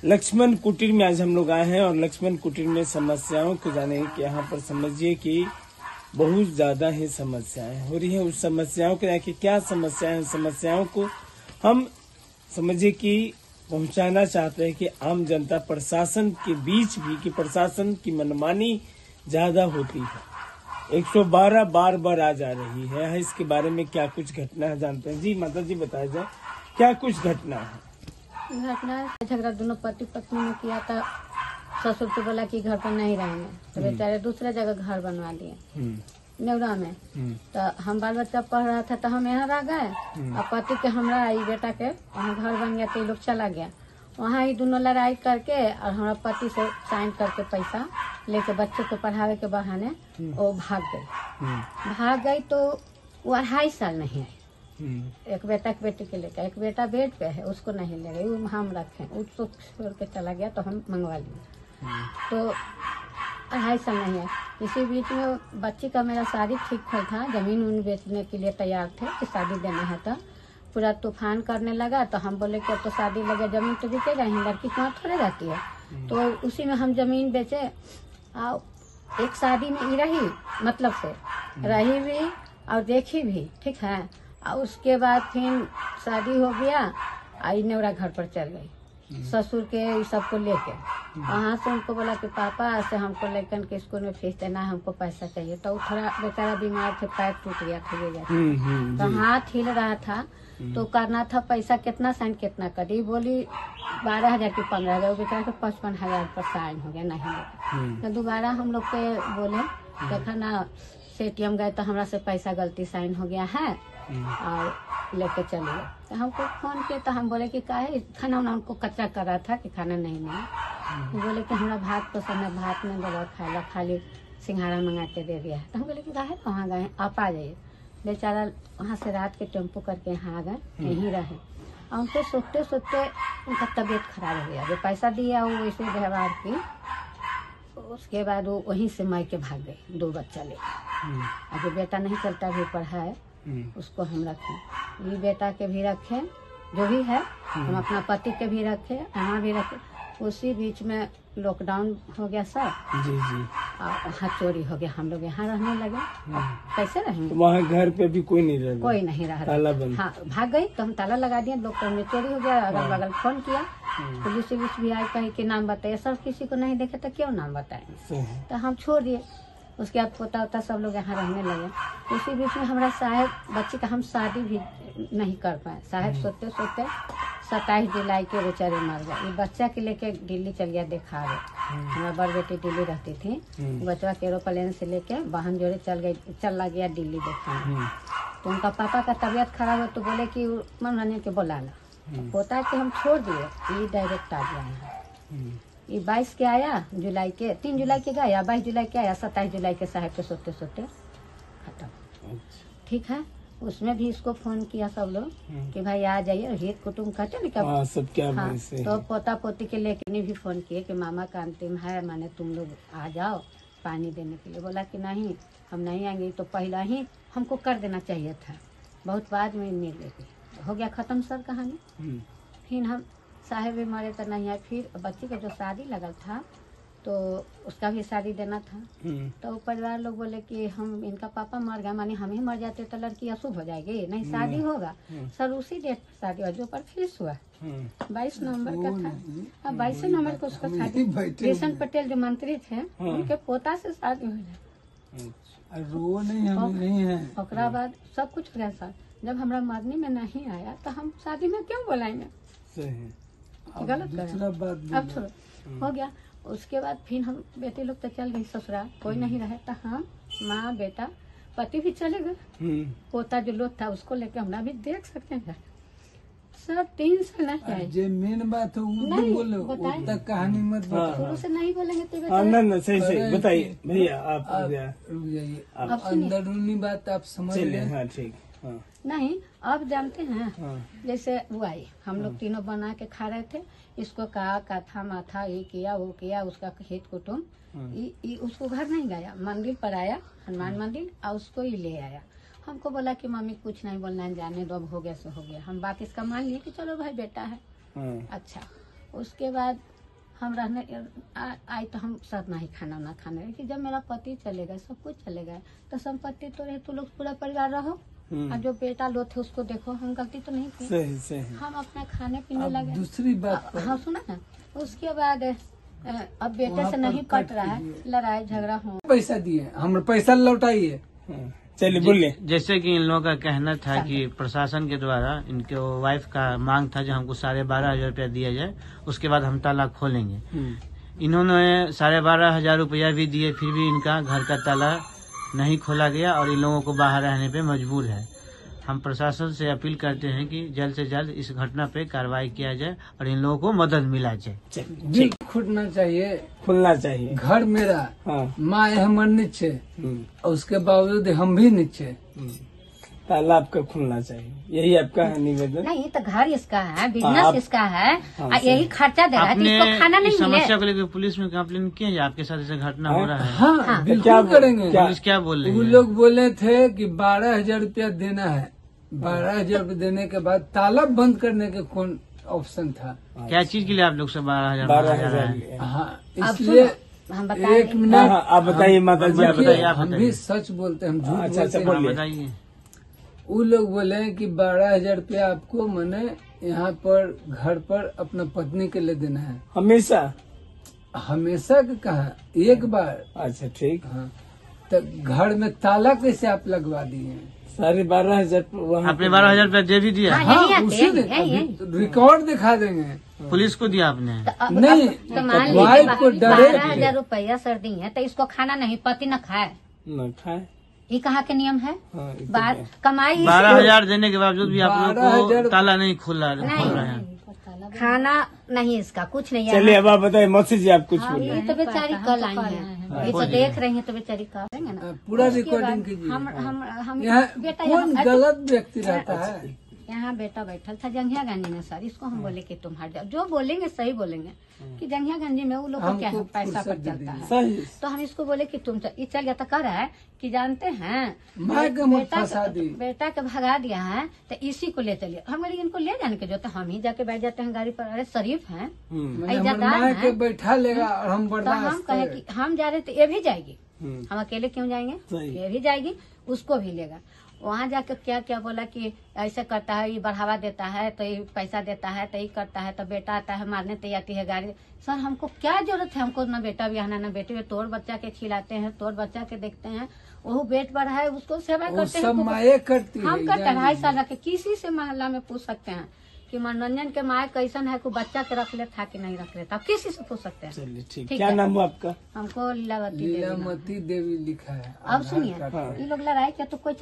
लक्ष्मण कुटीर में आज हम लोग आए हैं और लक्ष्मण कुटीर में समस्याओं को जाने कि यहाँ पर समझिए कि बहुत ज्यादा ही समस्याएं हो रही है। उस समस्याओं को कि क्या समस्याएं, समस्याओं को हम समझिए कि पहुंचाना चाहते हैं कि आम जनता प्रशासन के बीच भी कि प्रशासन की मनमानी ज्यादा होती है। 112 बार बार आ जा रही है। इसके बारे में क्या कुछ घटना है जानते हैं? जी माता जी बताया जाए क्या कुछ घटना है? झगड़ा दोनों पति पत्नी ने किया था। ससुर को बोला कि घर पर नहीं रहेंगे तो बेचारे दूसरे जगह घर बनवा दिए नेवरा में। तो हम बाल बच्चा पढ़ रहा था तो हम यहाँ रह गए और पति के हमरा आई बेटा के वहाँ घर बन गया तो ये लोग चला गया। वहाँ ही दोनों लड़ाई करके और हमारा पति से साइन करके पैसा लेके बच्चे को पढ़ावे के बहाने वो भाग गई। तो वो 2.5 साल नहीं आई। एक बेटा एक बेटी के लेकर, एक बेटा बेड पे है उसको नहीं ले गई, वो हम रखे उसको छोड़ के चला गया तो हम मंगवा लिए। तो 2.5 साल नहीं है। इसी बीच में बच्ची का मेरा शादी ठीक था, जमीन उन बेचने के लिए तैयार थे कि शादी देना है। तो पूरा तूफान करने लगा तो हम बोले कि अब तो शादी लगे जमीन तो बिकेगा ही, लड़की कहाँ थोड़े रहती है। तो उसी में हम जमीन बेचे और एक शादी में ही रही, मतलब से रही भी और देखी भी, ठीक है। और उसके बाद फिर शादी हो गया, आई नेवरा घर पर चल गई ससुर के सबको लेके। वहाँ से उनको बोला कि पापा से हमको लेकर के स्कूल में फीस देना है, हमको पैसा चाहिए। तो थोड़ा बेचारा बीमार थे, पैर टूट गया था, तो हाथ हिल रहा था। तो करना था पैसा कितना साइन कितना करी, बोली 12,000 की 15,000, वो बेचारा के 55,000 पर साइन हो गया नहीं। तो दोबारा हम लोग के बोले देखा ना ATM गए तो हमरा से पैसा गलती साइन हो गया है और लेके चलिए। तो हमको फोन किया तो हम बोले कि काहे खाना उना उनको कच्चा कर रहा था कि खाना नहीं। तो बोले कि हमारा भात पसंद है, भात में दवा खाला, खाली सिंघाड़ा मंगा के दे दिया है। तो हम बोले कि काहे कहाँ गए, आप आ जाइए। बेचारा वहाँ से रात के टेम्पो करके यहाँ आ गए, यहीं रहे। और उनको सोचते सोचते उनका तबीयत खराब हो गया। जो पैसा दिया वो वैसे व्यवहार की। उसके बाद वो वहीं से मायके भाग गए 2 बच्चा ले। अभी बेटा नहीं चलता भी पढ़ाए, उसको हम रखें, ये बेटा के भी रखें, जो भी है हम अपना पति के भी रखे, यहाँ भी रखे। उसी बीच में लॉकडाउन हो गया सर जी जी, और वहाँ चोरी हो गया, हम लोग यहाँ रहने लगे। कैसे रहेंगे? तो वहाँ घर पे भी कोई नहीं रहा? कोई नहीं रहा, ताला बंद। हाँ, भाग गई तो हम ताला लगा दिए। लोग में चोरी हो गया, अगल बगल फोन किया, पुलिस भी आई, कहीं के नाम बताइए। सर किसी को नहीं देखे तो क्यों नाम बताएंगे? तो हम छोड़ दिए। उसके बाद पोता उता सब लोग यहाँ रहने लगे। उसी बीच में हमारा साहेब बच्ची का हम शादी भी नहीं कर पाए। साहेब सोते सोते 27 जुलाई के बेचारे मर गए। ये बच्चा के लेके दिल्ली चल गया देखा रहे। हमारा बड़ बेटी दिल्ली रहती थी, बच्चा के एरोप्लेन से लेके वाहन जोड़े चला गया दिल्ली देखा। तो उनका पापा का तबीयत खराब हो तो बोले कि मनोरंजन के बुला ला। पोता के हम छोड़ दिए, ये डायरेक्ट आ गया यहाँ। ये 22 के आया जुलाई के, 3 जुलाई के गया, 22 जुलाई के आया, 27 जुलाई के साहेब के सोते सोते खत्म। ठीक है, उसमें भी इसको फोन किया सब लोग कि भाई आ जाइए, हित कुटुम्ब कहते ना क्या। सब क्या हाँ, तो पोता पोती के लेके भी फोन किए कि मामा का अंतिम है, माने तुम लोग आ जाओ पानी देने के लिए। बोला कि नहीं हम नहीं आएंगे, तो पहला ही हमको कर देना चाहिए था, बहुत बाद में नहीं लेके हो गया खत्म सर कहानी। फिर हम साहेब भी मरे तो नहीं आए। फिर बच्ची का जो शादी लगा था तो उसका भी शादी देना था। तो परिवार लोग बोले कि हम इनका पापा मर गया, माने हम ही मर जाते तो लड़की अशुभ हो जाएगी, नहीं शादी होगा। सर उसी डेट पर शादी हुआ जो पर फिक्स हुआ 22 नवंबर का था। 22 नवंबर को उसका शादी कृष्ण पटेल जो मंत्री थे उनके पोता से शादी हो जाए। नहीं है। ओकरा बाद सब कुछ हो गया सर। जब हमारा मरने में नहीं आया तो हम शादी में क्यों बुलाएंगे? गलत करें। अब छोड़ो, हो गया। उसके बाद फिर हम बेटे लोग तो चल गई ससुराल, कोई नहीं रहे। तो हम माँ बेटा पति भी चले गए। पोता जो लोग था उसको लेके हमरा भी देख सकते हैं सर। 3 साल नहीं आए। जो मेन बात है वो बोलो, तक कहानी मत शुरू से नहीं बोलेंगे तो ना सही बताइए भैया। आप अंदरूनी बात आप समझ लें। हाँ ठीक। नहीं आप जानते हैं, जैसे वो आई, हम लोग तीनों बना के खा रहे थे। इसको कहा कथा माथा ये किया वो किया, उसका हित कुटुम्ब उसको घर नहीं गया, मंदिर पर आया, हनुमान मंदिर, और उसको ही ले आया। हमको बोला कि मम्मी कुछ नहीं बोलना है, जाने दो, अब हो गया सो हो गया। हम बात इसका मान लिए कि चलो भाई बेटा है। अच्छा, उसके बाद हम रहने आई तो हम साथ नहीं खाना ना खाने कि जब मेरा पति चलेगा सब कुछ चलेगा तो संपत्ति तो रहे, तो लोग पूरा परिवार रहो और जो बेटा लो थे उसको देखो। हम गलती तो नहीं की, सही सही। हम अपना खाने पीने लगे। दूसरी बात हाँ सुना ना, उसके बाद अब बेटे से नहीं पट रहा है, लड़ाई झगड़ा हो। पैसा दिए, हम पैसा लौटाइए। चलिए बोलिए। जैसे कि इन लोगों का कहना था कि प्रशासन के द्वारा इनके वाइफ का मांग था जो हमको 12,500 रुपया दिया जाए, उसके बाद हम ताला खोलेंगे। इन्होंने 12,500 रुपया भी दिए, फिर भी इनका घर का ताला नहीं खोला गया और इन लोगों को बाहर रहने पे मजबूर है। हम प्रशासन से अपील करते हैं कि जल्द से जल्द इस घटना पे कार्रवाई किया जाए और इन लोगों को मदद मिला जाए। दिल खुलना चाहिए, खुलना चाहिए। घर मेरा, हाँ। माँ हमर नीचे, और उसके बावजूद हम भी नीचे। ताला आपका खुलना चाहिए, यही आपका निवेदन। नहीं तो घर इसका है, बिजनेस इसका है, यही खर्चा दे रहा है, तो इसको खाना नहीं मिले। समस्या को लेकर पुलिस में कंप्लेन किए हैं, आपके साथ ऐसा घटना हो रहा है? हाँ, बिल्कुल करेंगे। पुलिस क्या बोल रही है? वो लोग बोले थे कि 12,000 रुपया देना है, 12,000 रुपया देने के बाद ताला बंद करने के कौन ऑप्शन था? क्या चीज के लिए आप लोग से 12,000? 12,000। हाँ, इसलिए हम एक बताएं। मिनट आप बताइए माता जी, आप बताइए। हम भी सच बोलते हैं, हम झूठ अच्छा, बोलते बोलिए। हैं। बताइए। वो लोग बोले कि 12,000 रुपया आपको मैंने यहाँ पर घर पर अपना पत्नी के लिए देना है। हमेशा हमेशा का कहा, एक बार। अच्छा ठीक। हाँ, तो घर में ताला कैसे आप लगवा दिए? 12,500 वहाँ आपने 12,000 रुपया दे भी दिया? हाँ, यही हाँ, आते उसी हैं, ने यही। अभी रिकॉर्ड दिखा देंगे। पुलिस को दिया आपने? नहीं, तो मान वाइफ को लीजिए डायरेक्ट 12,000 रुपया सर दी है, तो इसको खाना नहीं, पति न खाए, न खाए। ये कहाँ के नियम है? हाँ, ये तो बार है। कमाई 12,000 देने के बावजूद भी आप लोग 12,000 को ताला नहीं खोल रहे हैं। खाना नहीं, इसका कुछ नहीं है। चलिए अब आप बताइए मौसी जी, आप कुछ हाँ, बोलिए। ये तो बेचारी कल आई है, ये तो देख रही है, तो बेचारी कल आएंगे ना। पूरा उसके रिकॉर्डिंग बाद कीजिए। हम यहाँ बेटा कौन गलत व्यक्ति रहता है? यहाँ बेटा बैठल था जंघिया गंजी में सर, इसको हम बोले कि तुम हट जाओ, जो बोलेंगे सही बोलेंगे कि जंघिया गंजी में वो लोग को क्या है, हमको पैसा पर फुर्सत दे चलता है। सही। तो हम इसको बोले कि तुम ये चल गया तो कर है कि जानते हैं माँ के मत फंसा दी। बेटा के भगा दिया है तो इसी को ले चलिए। हम बोले इनको ले जाने के जो, तो हम ही जाके बैठ जाते हैं गाड़ी पर। अरे शरीफ हैं, मैंने इज्जतदार हमर माँ के हैं। बैठा लेगा और हम तो हम बर्दाश्त कहे करें। कि हम जा रहे तो ये भी जाएगी, हम्म। हम अकेले क्यों जाएंगे? सही। ये भी जाएगी, उसको भी लेगा। वहाँ जाकर क्या क्या बोला कि ऐसे करता है, ये बढ़ावा देता है, तो ये पैसा देता है, तो ये करता है, तो बेटा आता है मारने तैयार आती है गाड़ी। सर हमको क्या जरूरत है? हमको ना बेटा भी आना ना बेटे, तोड़ बच्चा के खिलाते हैं, तोड़ बच्चा के देखते हैं, वो पेट बढ़ा है उसको सेवा वो करते सब हैं। माए करती है। हम करते हैं 2.5 साल के। किसी से मोहल्ला में पूछ सकते हैं कि मनोरंजन के माए कैसन है, को बच्चा के रख लेता कि नहीं रख लेता, किसी से पूछ सकते हैं। चलिए ठीक। ठीक क्या है। नाम हुआ आपका? हमको लीलावती देवी नाम। लीलामती देवी लिखा है। अब सुनिए, आधार कार्ड पर। ये लोग लड़ाई क्या तो कोई